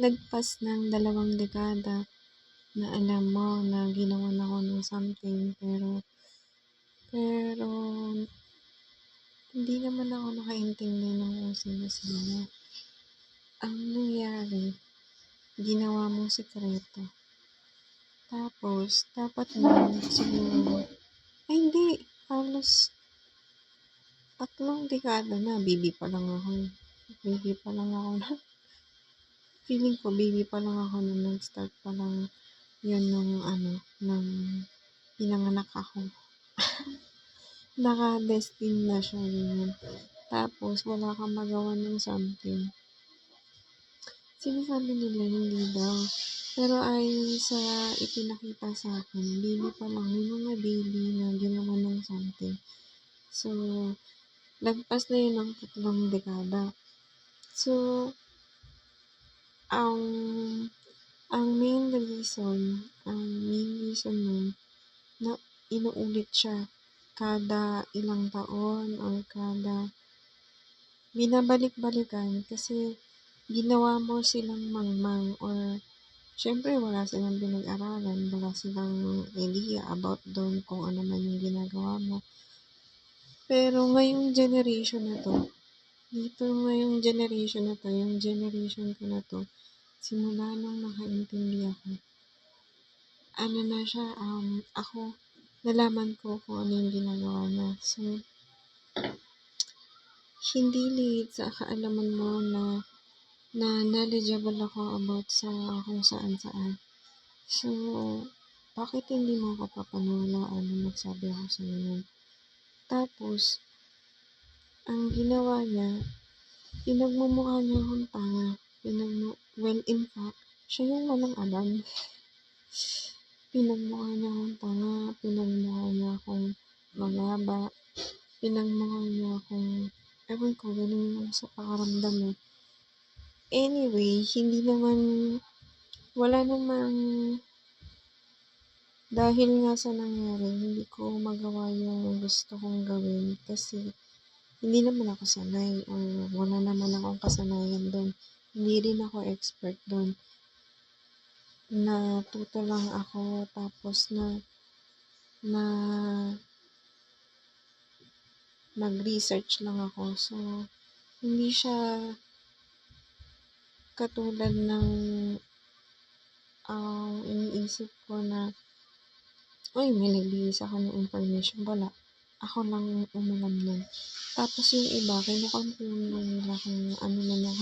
lagpas ng 2 dekada na alam mo na ginawan ako ng something pero hindi naman ako nakaintindi ng kung sino-sino. Ang nangyari, ginawa mong sikreto. Tapos, dapat nun siguro, ay hindi, halos 3 dekada na, feeling ko baby pa lang ako nung nag-start pa lang yun nung pinanganak ako. Naka-destined na siya yun. Tapos, wala kang magawa ng something. Sinasabi nila hindi daw. Pero ayon sa ipinakita sa akin, baby pa lang, may mga baby na ginawa ng something. So, lagpas na yun ng 3 dekada. So, ang main reason nun, na inuulit siya kada ilang taon or kada binabalik-balikan kasi ginawa mo silang mangmang or syempre wala silang pinag-aralan, wala silang idea about doon kung ano man yung ginagawa mo. Pero ngayong generation na to, yung generation ko na to, simula nung nakaintindi ako, na siya, ako, nalaman ko kung ano yung ginagawa niya. So, hindi late sa kaalaman mo na knowledgeable ako about sa kung saan-saan. So, bakit hindi mo ako papaniwalaan na magsabi ako sa iyo? Tapos, ang ginawa niya, pinagmumukha niya akong tanga. Well, in fact, siya yung walang alam. Pinagmukha niya akong tanga, pinagmukha niya akong magaba, pinagmukha niya akong, ewan ko, ganun yung sa pakaramdam eh. Anyway, wala namang, dahil nga sa nangyari, hindi ko magawa yung gusto kong gawin kasi hindi naman ako sanay or wala naman akong kasanayan doon. Hindi rin ako expert doon. Natuto lang ako tapos nag-research lang ako. So, hindi siya katulad ng iniisip ko na may nagbigay sa akin ng information. Wala. Ako lang umalam nun. Tapos yung iba, kinukonfirm lang nila kung ano na yung